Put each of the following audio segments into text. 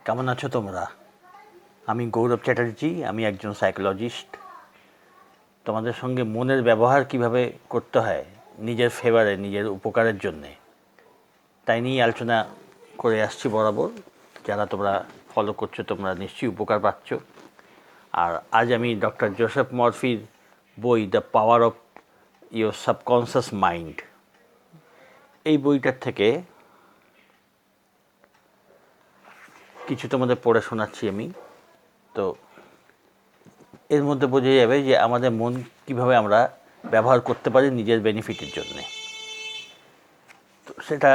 কেমন আছো তোমরা? আমি গৌরব চ্যাটার্জি, আমি একজন সাইকোলজিস্ট। তোমাদের সঙ্গে মনের ব্যবহার কিভাবে করতে হয় নিজের ফেভারে, নিজের উপকারের জন্যে, তাই নিয়ে আলোচনা করে আসছি বরাবর। যারা তোমরা ফলো করছো তোমরা নিশ্চয়ই উপকার পাচ্ছ। আর আজ আমি ডক্টর জোসেফ মরফির বই the power of your subconscious mind, এই বইটার থেকে কিছু তোমাদের পড়ে শোনাচ্ছি আমি। তো এর মধ্যে বোঝা যাবে যে আমাদের মন কীভাবে আমরা ব্যবহার করতে পারি নিজের বেনিফিটের জন্যে। তো সেটা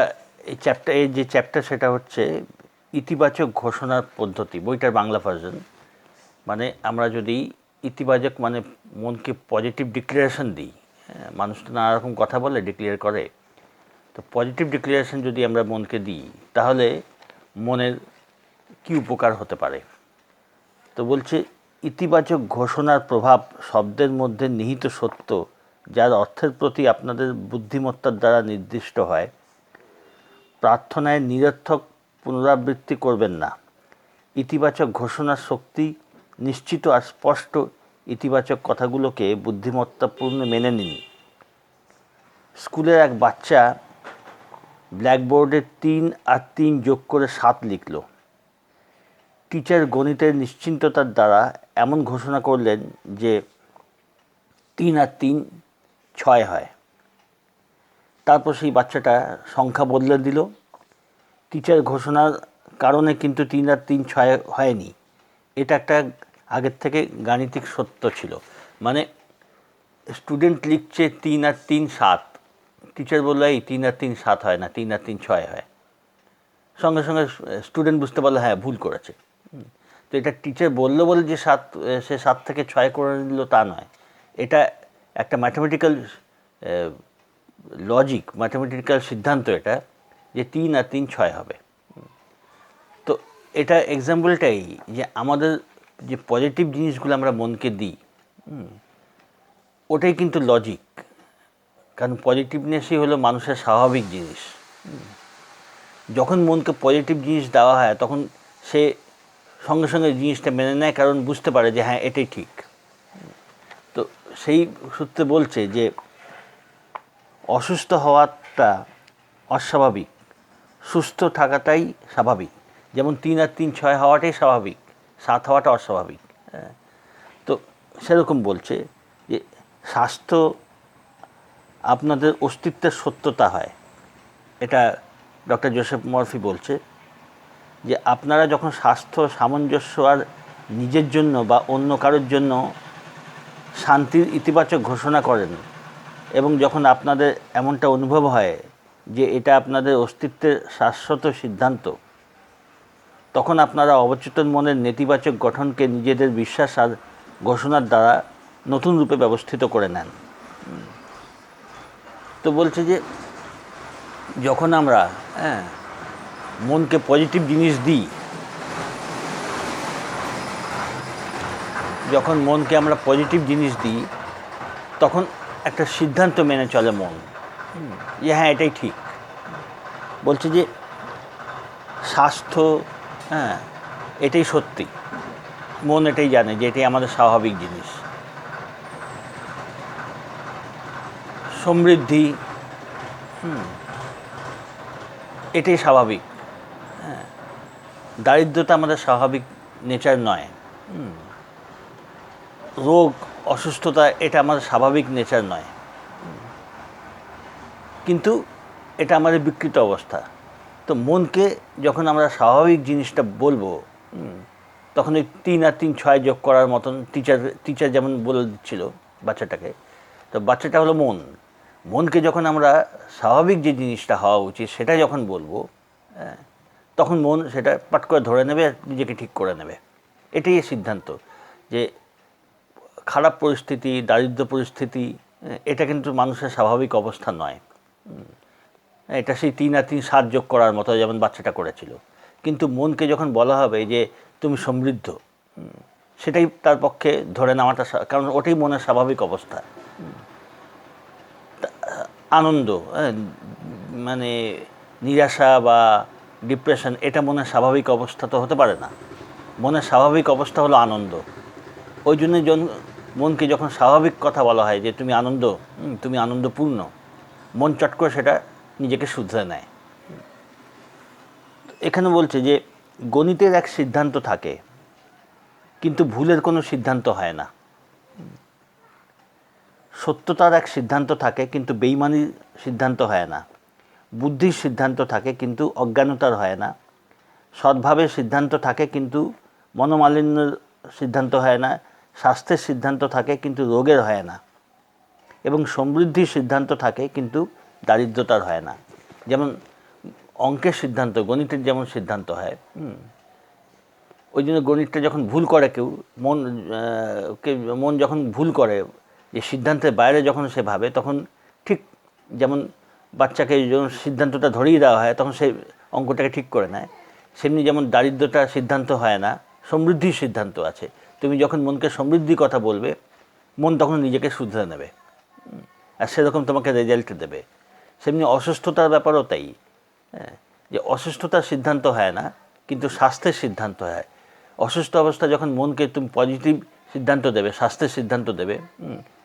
এই যে চ্যাপ্টার সেটা হচ্ছে ইতিবাচক ঘোষণার পদ্ধতি, বইটার বাংলা ভার্সন। মানে আমরা যদি ইতিবাচক মানে মনকে পজিটিভ ডিক্লারেশন দিই, মানুষ তো নানা রকম কথা বলে, ডিক্লেয়ার করে, তো পজিটিভ ডিক্লারেশন যদি আমরা মনকে দিই তাহলে মনের কী উপকার হতে পারে। তো বলছে, ইতিবাচক ঘোষণার প্রভাব শব্দের মধ্যে নিহিত সত্য, যার অর্থের প্রতি আপনাদের বুদ্ধিমত্তার দ্বারা নির্দিষ্ট হয়। প্রার্থনায় নিরর্থক পুনরাবৃত্তি করবেন না। ইতিবাচক ঘোষণার শক্তি নিশ্চিত আর স্পষ্ট। ইতিবাচক কথাগুলোকে বুদ্ধিমত্তাপূর্ণ মেনে নিন। স্কুলের এক বাচ্চা ব্ল্যাকবোর্ডে 3 আর 3 যোগ করে 7 লিখল। টিচার গণিতের নিশ্চিন্ততার দ্বারা এমন ঘোষণা করলেন যে 3 আর 3 6 হয়। তারপর সেই বাচ্চাটা সংখ্যা বদলে দিল। টিচার ঘোষণার কারণে কিন্তু 3 আর 3 6 হয়নি। এটা একটা আগের থেকে গাণিতিক সত্য ছিল। মানে স্টুডেন্ট লিখছে 3 আর 3 7, টিচার বললো এই 3 আর 3 7 হয় না, 3 আর 3 6 হয়। সঙ্গে সঙ্গে স্টুডেন্ট বুঝতে পারলো হ্যাঁ ভুল করেছে। তো এটা টিচার বললো বলে যে সে 7 থেকে 6 করে দিল তা নয়। এটা একটা ম্যাথামেটিক্যাল লজিক, ম্যাথামেটিক্যাল সিদ্ধান্ত এটা, যে 3 আর 3 6 হবে। তো এটা এক্সাম্পলটাই যে আমাদের যে পজিটিভ জিনিসগুলো আমরা মনকে দিই, ওটাই কিন্তু লজিক। কারণ পজিটিভনেসই হলো মানুষের স্বাভাবিক জিনিস। যখন মনকে পজিটিভ জিনিস দেওয়া হয় তখন সে সঙ্গে সঙ্গে জিনিসটা মেনে নেয়, কারণ বুঝতে পারে যে হ্যাঁ এটাই ঠিক। তো সেই সূত্রে বলছে যে অসুস্থ হওয়াটা অস্বাভাবিক, সুস্থ থাকাটাই স্বাভাবিক। যেমন 3 আর 3 6 হওয়াটাই স্বাভাবিক, 7 হওয়াটা অস্বাভাবিক। তো সেরকম বলছে যে স্বাস্থ্য আপনাদের অস্তিত্বের সত্যতা হয়। এটা ডক্টর জোসেফ মরফি বলছে যে আপনারা যখন স্বাস্থ্য, সামঞ্জস্য আর নিজের জন্য বা অন্য কারোর জন্য শান্তির ইতিবাচক ঘোষণা করেন, এবং যখন আপনাদের এমনটা অনুভব হয় যে এটা আপনাদের অস্তিত্বের শাশ্বত সিদ্ধান্ত, তখন আপনারা অবচেতন মনের নেতিবাচক গঠনকে নিজেদের বিশ্বাস আর ঘোষণার দ্বারা নতুন রূপে ব্যবস্থিত করে নেন। তো বলছে যে যখন আমরা মনকে পজিটিভ জিনিস দিই, যখন মনকে আমরা পজিটিভ জিনিস দিই তখন একটা সিদ্ধান্ত মেনে চলে মন যে হ্যাঁ এটাই ঠিক। বলছে যে স্বাস্থ্য, এটাই সত্যি, মন এটাই জানে যে এটাই আমাদের স্বাভাবিক জিনিস। সমৃদ্ধি, এটাই স্বাভাবিক। দারিদ্রতা আমাদের স্বাভাবিক নেচার নয়। রোগ, অসুস্থতা, এটা আমাদের স্বাভাবিক নেচার নয়, কিন্তু এটা আমাদের বিকৃত অবস্থা। তো মনকে যখন আমরা স্বাভাবিক জিনিসটা বলবো, তখন ওই 3 আর 3 6 যোগ করার মতন টিচার যেমন বলে দিচ্ছিল বাচ্চাটাকে, তো বাচ্চাটা হলো মন। মনকে যখন আমরা স্বাভাবিক যে জিনিসটা হওয়া উচিত সেটা যখন বলবো, তখন মন সেটা পাট করে ধরে নেবে, নিজেকে ঠিক করে নেবে। এটাই সিদ্ধান্ত যে খারাপ পরিস্থিতি, দারিদ্র পরিস্থিতি, এটা কিন্তু মানুষের স্বাভাবিক অবস্থা নয়। এটা সেই 3 আর 3 7 যোগ করার মতো, যেমন বাচ্চাটা করেছিল। কিন্তু মনকে যখন বলা হবে যে তুমি সমৃদ্ধ, সেটাই তার পক্ষে ধরে নেওয়াটা, কারণ ওটাই মনের স্বাভাবিক অবস্থা। আনন্দ, মানে নিরাশা বা ডিপ্রেশন, এটা মনের স্বাভাবিক অবস্থা তো হতে পারে না। মনের স্বাভাবিক অবস্থা হলো আনন্দ। ওই জন্য মনকে যখন স্বাভাবিক কথা বলা হয় যে তুমি আনন্দ, তুমি আনন্দপূর্ণ, মন চট করে সেটা নিজেকে শুধরে নেয়। এখানে বলছে যে গণিতের এক সিদ্ধান্ত থাকে, কিন্তু ভুলের কোনো সিদ্ধান্ত হয় না। সত্যতার এক সিদ্ধান্ত থাকে, কিন্তু বেইমানির সিদ্ধান্ত হয় না। বুদ্ধির সিদ্ধান্ত থাকে, কিন্তু অজ্ঞানতার হয় না। সদ্ভাবের সিদ্ধান্ত থাকে, কিন্তু মনোমালিন্যের সিদ্ধান্ত হয় না। স্বাস্থ্যের সিদ্ধান্ত থাকে, কিন্তু রোগের হয় না। এবং সমৃদ্ধির সিদ্ধান্ত থাকে, কিন্তু দারিদ্রতার হয় না। যেমন অঙ্কের সিদ্ধান্ত, গণিতের যেমন সিদ্ধান্ত হয়, ওই জন্য গণিতটা যখন ভুল করে কেউ, মন যখন ভুল করে, যে সিদ্ধান্তের বাইরে যখন সে ভাবে, তখন ঠিক যেমন বাচ্চাকে যখন সিদ্ধান্তটা ধরিয়ে দেওয়া হয় তখন সে অঙ্কটাকে ঠিক করে নেয়, সেমনি যেমন দারিদ্রতা সিদ্ধান্ত হয় না, সমৃদ্ধির সিদ্ধান্ত আছে। তুমি যখন মনকে সমৃদ্ধির কথা বলবে, মন তখন নিজেকে শুধরে নেবে, আর সেরকম তোমাকে রেজাল্ট দেবে। সেমনি অসুস্থতার ব্যাপারও তাই, যে অসুস্থতার সিদ্ধান্ত হয় না, কিন্তু স্বাস্থ্যের সিদ্ধান্ত হয়। অসুস্থ অবস্থা যখন মনকে তুমি পজিটিভ সিদ্ধান্ত দেবে, স্বাস্থ্যের সিদ্ধান্ত দেবে,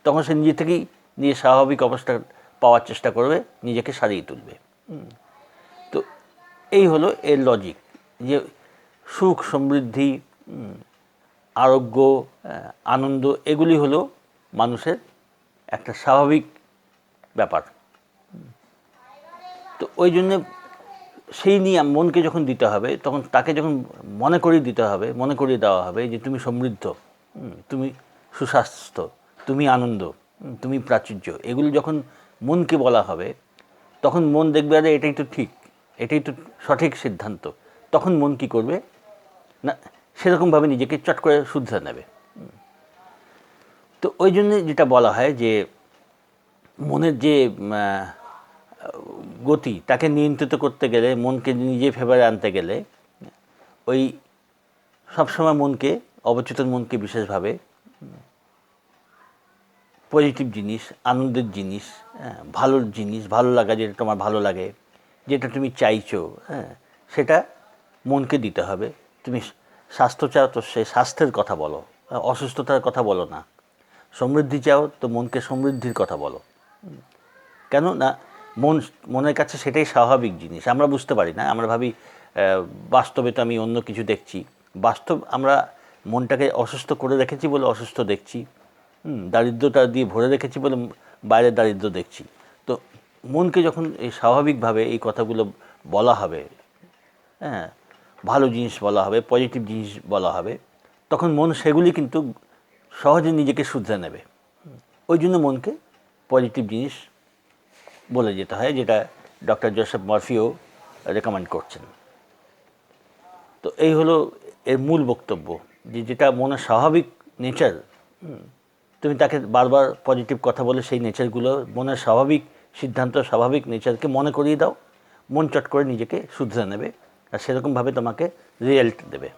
তখন সে নিজে থেকেই নিজের স্বাভাবিক অবস্থা পাওয়ার চেষ্টা করবে, নিজেকে সারিয়ে তুলবে। তো এই হলো এর লজিক, যে সুখ, সমৃদ্ধি, আরোগ্য, আনন্দ, এগুলি হলো মানুষের একটা স্বাভাবিক ব্যাপার। তো ওই জন্যে সেই নিয়ে মনকে যখন দিতে হবে, তখন তাকে যখন মনে করিয়ে দিতে হবে, মনে করিয়ে দেওয়া হবে যে তুমি সমৃদ্ধ, তুমি সুস্বাস্থ্য, তুমি আনন্দ, তুমি প্রাচুর্য, এগুলো যখন মনকে বলা হবে, তখন মন দেখবে আরে এটাই তো ঠিক, এটাই তো সঠিক সিদ্ধান্ত। তখন মন কী করবে না, সেরকমভাবে নিজেকে চট করে শুধরে নেবে। তো ওই জন্যে যেটা বলা হয় যে মনের যে গতি, তাকে নিয়ন্ত্রিত করতে গেলে, মনকে নিজে ফেভারে আনতে গেলে, ওই সবসময় মনকে, অবচেতন মনকে বিশেষভাবে পজিটিভ জিনিস, আনন্দের জিনিস, ভালোর জিনিস, ভালো লাগা, যেটা তোমার ভালো লাগে, যেটা তুমি চাইছো, সেটা মনকে দিতে হবে। তুমি স্বাস্থ্য চাও তো সেই স্বাস্থ্যের কথা বলো, অসুস্থতার কথা বলো না। সমৃদ্ধি চাও তো মনকে সমৃদ্ধির কথা বলো। কেন না, মনের কাছে সেটাই স্বাভাবিক জিনিস। আমরা বুঝতে পারি না, আমরা ভাবি বাস্তবে তো আমি অন্য কিছু দেখছি। বাস্তব আমরা মনটাকে অসুস্থ করে রেখেছি বলে অসুস্থ দেখছি, দারিদ্রতা দিয়ে ভরে রেখেছি বলে বাইরে দারিদ্র দেখছি। তো মনকে যখন এই স্বাভাবিকভাবে এই কথাগুলো বলা হবে, ভালো জিনিস বলা হবে, পজিটিভ জিনিস বলা হবে, তখন মন সেগুলি কিন্তু সহজে নিজেকে শুধরে নেবে। ওই জন্য মনকে পজিটিভ জিনিস বলে যেতে হয়, যেটা ডক্টর জোসেফ মারফিও রেকমেন্ড করছেন। তো এই হলো এর মূল বক্তব্য, যে যেটা মনের স্বাভাবিক নেচার, তুমি তাকে বারবার পজিটিভ কথা বলে সেই নেচারগুলো, মনের স্বাভাবিক সিদ্ধান্ত, স্বাভাবিক নেচারকে মনে করিয়ে দাও, মন চট করে নিজেকে শুধরে নেবে, আর সেরকমভাবে তোমাকে রেজাল্ট দেবে।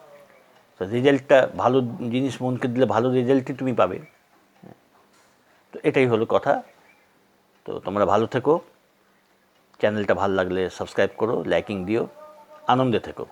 তো রেজাল্টটা, ভালো জিনিস মনকে দিলে ভালো রেজাল্টই তুমি পাবে। তো এটাই হলো কথা। তো তোমরা ভালো থেকো, চ্যানেলটা ভালো লাগলে সাবস্ক্রাইব করো, লাইকিং দিও, আনন্দে থেকো।